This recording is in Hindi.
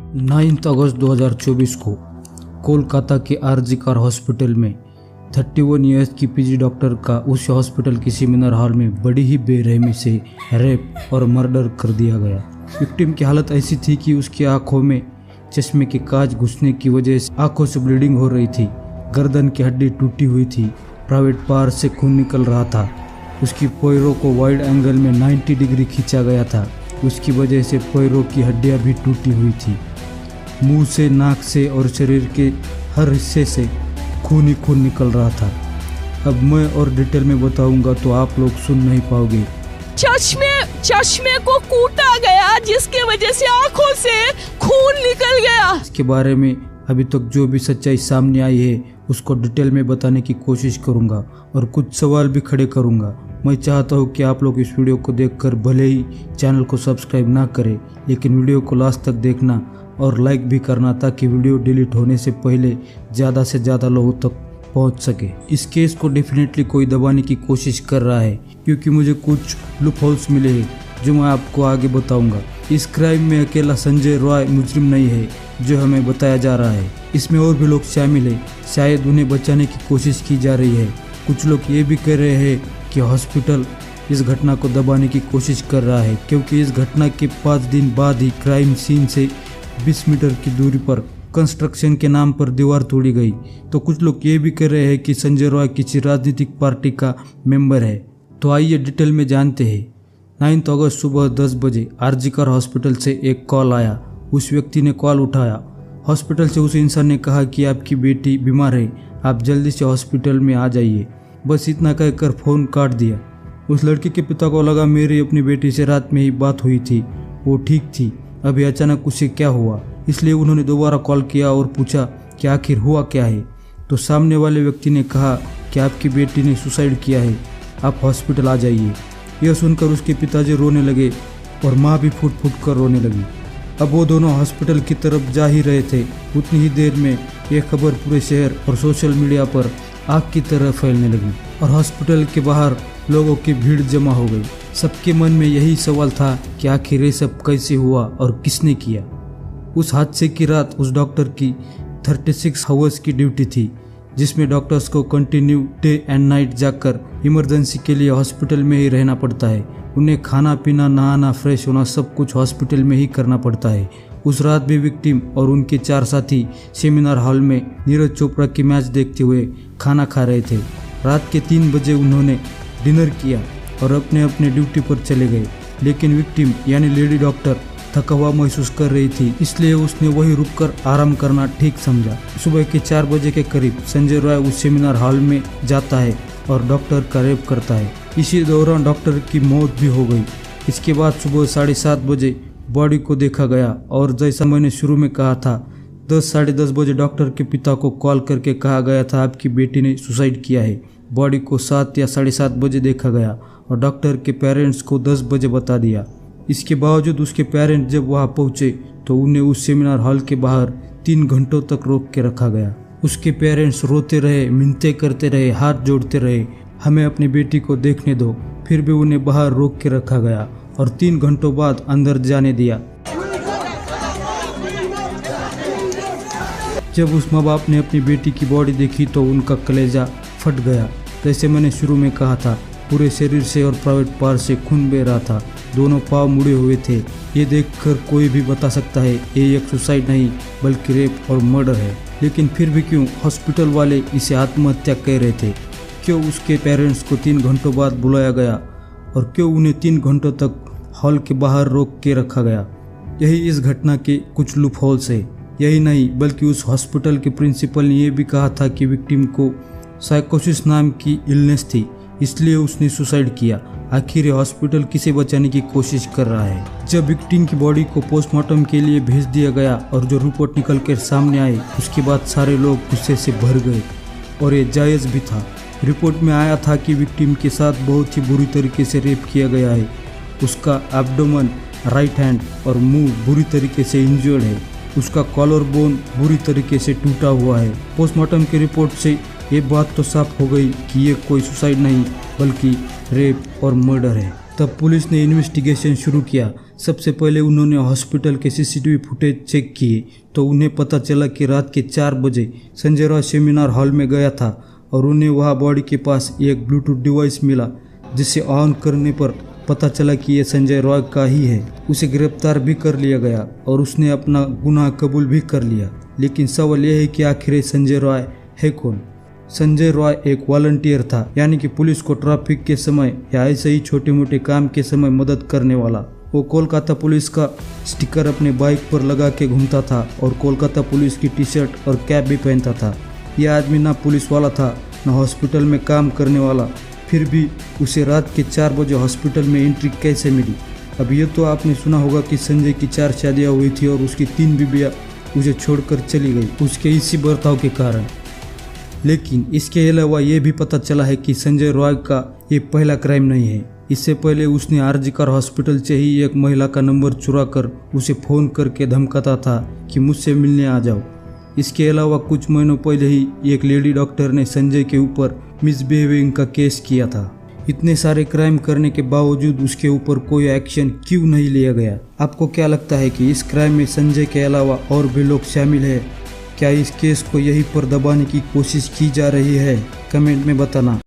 9 अगस्त 2024 को कोलकाता के आरजीकर हॉस्पिटल में 31 ईयर्स की पीजी डॉक्टर का उस हॉस्पिटल की सेमिनार हॉल में बड़ी ही बेरहमी से रेप और मर्डर कर दिया गया। विक्टिम की हालत ऐसी थी कि उसकी आंखों में चश्मे के कांच घुसने की वजह से आंखों से ब्लीडिंग हो रही थी, गर्दन की हड्डी टूटी हुई थी, प्राइवेट पार्ट से खून निकल रहा था, उसकी पैरों को वाइड एंगल में 90 डिग्री खींचा गया था, उसकी वजह से पैरों की हड्डियां भी टूटी हुई थी, मुंह से, नाक से और शरीर के हर हिस्से से खून ही खून निकल रहा था। अब मैं और डिटेल में बताऊंगा तो आप लोग सुन नहीं पाओगे। चश्मे को कूटा गया जिसकी वजह से आंखों से खून निकल गया। इसके बारे में अभी तक जो भी सच्चाई सामने आई है उसको डिटेल में बताने की कोशिश करूंगा और कुछ सवाल भी खड़े करूंगा। मैं चाहता हूं कि आप लोग इस वीडियो को देखकर भले ही चैनल को सब्सक्राइब ना करें, लेकिन वीडियो को लास्ट तक देखना और लाइक भी करना ताकि वीडियो डिलीट होने से पहले ज़्यादा से ज़्यादा लोगों तक पहुंच सके। इस केस को डेफिनेटली कोई दबाने की कोशिश कर रहा है क्योंकि मुझे कुछ लूप होल्स मिले हैं जो मैं आपको आगे बताऊंगा। इस क्राइम में अकेला संजय रॉय मुजरिम नहीं है जो हमें बताया जा रहा है, इसमें और भी लोग शामिल है। शायद उन्हें बचाने की कोशिश की जा रही है। कुछ लोग ये भी कह रहे हैं कि हॉस्पिटल इस घटना को दबाने की कोशिश कर रहा है क्योंकि इस घटना के 5 दिन बाद ही क्राइम सीन से 20 मीटर की दूरी पर कंस्ट्रक्शन के नाम पर दीवार तोड़ी गई। तो कुछ लोग ये भी कह रहे हैं कि संजय रॉय किसी राजनीतिक पार्टी का मेंबर है। तो आइए डिटेल में जानते हैं। 9 अगस्त सुबह 10 बजे आरजीकर हॉस्पिटल से एक कॉल आया। उस व्यक्ति ने कॉल उठाया। हॉस्पिटल से उस इंसान ने कहा कि आपकी बेटी बीमार है, आप जल्दी से हॉस्पिटल में आ जाइए। बस इतना कहकर फ़ोन काट दिया। उस लड़की के पिता को लगा मेरी अपनी बेटी से रात में ही बात हुई थी, वो ठीक थी, अभी अचानक उसे क्या हुआ। इसलिए उन्होंने दोबारा कॉल किया और पूछा कि आखिर हुआ क्या है। तो सामने वाले व्यक्ति ने कहा कि आपकी बेटी ने सुसाइड किया है, आप हॉस्पिटल आ जाइए। यह सुनकर उसके पिताजी रोने लगे और माँ भी फूट फूट कर रोने लगी। अब वो दोनों हॉस्पिटल की तरफ जा ही रहे थे, उतनी ही देर में यह खबर पूरे शहर और सोशल मीडिया पर आग की तरह फैलने लगी और हॉस्पिटल के बाहर लोगों की भीड़ जमा हो गई। सबके मन में यही सवाल था कि आखिर ये सब कैसे हुआ और किसने किया। उस हादसे की रात उस डॉक्टर की 36 आवर्स की ड्यूटी थी जिसमें डॉक्टर्स को कंटिन्यू डे एंड नाइट जाकर इमरजेंसी के लिए हॉस्पिटल में ही रहना पड़ता है। उन्हें खाना पीना, नहाना, फ्रेश होना सब कुछ हॉस्पिटल में ही करना पड़ता है। उस रात भी विक्टिम और उनके 4 साथी सेमिनार हॉल में नीरज चोपड़ा की मैच देखते हुए खाना खा रहे थे। रात के 3 बजे उन्होंने डिनर किया और अपने अपने ड्यूटी पर चले गए, लेकिन विक्टिम यानी लेडी डॉक्टर थका हुआ महसूस कर रही थी, इसलिए उसने वहीं रुककर आराम करना ठीक समझा। सुबह के 4 बजे के करीब संजय रॉय उस सेमिनार हॉल में जाता है और डॉक्टर का रेप करता है। इसी दौरान डॉक्टर की मौत भी हो गई। इसके बाद सुबह 7:30 बजे बॉडी को देखा गया और जैसा मैंने शुरू में कहा था 10 साढ़े 10 बजे डॉक्टर के पिता को कॉल करके कहा गया था आपकी बेटी ने सुसाइड किया है। बॉडी को 7 या 7:30 बजे देखा गया और डॉक्टर के पेरेंट्स को 10 बजे बता दिया। इसके बावजूद उसके पेरेंट्स जब वहां पहुंचे तो उन्हें उस सेमिनार हॉल के बाहर 3 घंटों तक रोक के रखा गया। उसके पेरेंट्स रोते रहे, मिन्नतें करते रहे, हाथ जोड़ते रहे, हमें अपनी बेटी को देखने दो। फिर भी उन्हें बाहर रोक के रखा गया और 3 घंटों बाद अंदर जाने दिया। जब उस माँ बाप ने अपनी बेटी की बॉडी देखी तो उनका कलेजा फट गया। जैसे मैंने शुरू में कहा था, पूरे शरीर से और प्राइवेट पार्ट से खून बह रहा था, दोनों पाँव मुड़े हुए थे। ये देखकर कोई भी बता सकता है ये एक सुसाइड नहीं बल्कि रेप और मर्डर है। लेकिन फिर भी क्यों हॉस्पिटल वाले इसे आत्महत्या कह रहे थे? क्यों उसके पेरेंट्स को 3 घंटों बाद बुलाया गया और क्यों उन्हें 3 घंटों तक हॉल के बाहर रोक के रखा गया? यही इस घटना के कुछ लूप होल्स है। यही नहीं बल्कि उस हॉस्पिटल के प्रिंसिपल ने यह भी कहा था कि विक्टिम को साइकोसिस नाम की इलनेस थी, इसलिए उसने सुसाइड किया। आखिर ये हॉस्पिटल किसे बचाने की कोशिश कर रहा है? जब विक्टिम की बॉडी को पोस्टमार्टम के लिए भेज दिया गया और जो रिपोर्ट निकल कर सामने आई उसके बाद सारे लोग गुस्से से भर गए और ये जायज़ भी था। रिपोर्ट में आया था कि विक्टिम के साथ बहुत ही बुरी तरीके से रेप किया गया है। उसका एब्डोमेन, राइट हैंड और मुंह बुरी तरीके से इंजर्ड है। उसका कॉलर बोन बुरी तरीके से टूटा हुआ है। पोस्टमार्टम की रिपोर्ट से ये बात तो साफ हो गई कि ये कोई सुसाइड नहीं बल्कि रेप और मर्डर है। तब पुलिस ने इन्वेस्टिगेशन शुरू किया। सबसे पहले उन्होंने हॉस्पिटल के सीसीटीवी फुटेज चेक किए तो उन्हें पता चला कि रात के 4 बजे संजय रॉय सेमिनार हॉल में गया था और उन्हें वहाँ बॉडी के पास एक ब्लूटूथ डिवाइस मिला जिसे ऑन करने पर पता चला कि यह संजय रॉय का ही है। उसे गिरफ्तार भी कर लिया गया और उसने अपना गुनाह कबूल भी कर लिया। लेकिन सवाल यह है कि आखिर संजय रॉय है कौन? संजय रॉय एक वॉलंटियर था, यानी कि पुलिस को ट्रैफिक के समय या ऐसे ही छोटे मोटे काम के समय मदद करने वाला। वो कोलकाता पुलिस का स्टिकर अपने बाइक पर लगा के घूमता था और कोलकाता पुलिस की टी शर्ट और कैप भी पहनता था। यह आदमी ना पुलिस वाला था ना हॉस्पिटल में काम करने वाला, फिर भी उसे रात के 4 बजे हॉस्पिटल में एंट्री कैसे मिली? अब ये तो आपने सुना होगा कि संजय की 4 शादियाँ हुई थी और उसकी 3 बीबियाँ उसे छोड़कर चली गई उसके इसी बर्ताव के कारण। लेकिन इसके अलावा ये भी पता चला है कि संजय रॉय का ये पहला क्राइम नहीं है। इससे पहले उसने आरजीकर हॉस्पिटल से ही एक महिला का नंबर चुरा कर उसे फ़ोन करके धमकाता था कि मुझसे मिलने आ जाओ। इसके अलावा कुछ महीनों पहले ही एक लेडी डॉक्टर ने संजय के ऊपर मिसबिहेविंग का केस किया था। इतने सारे क्राइम करने के बावजूद उसके ऊपर कोई एक्शन क्यों नहीं लिया गया? आपको क्या लगता है कि इस क्राइम में संजय के अलावा और भी लोग शामिल हैं? क्या इस केस को यहीं पर दबाने की कोशिश की जा रही है? कमेंट में बताना।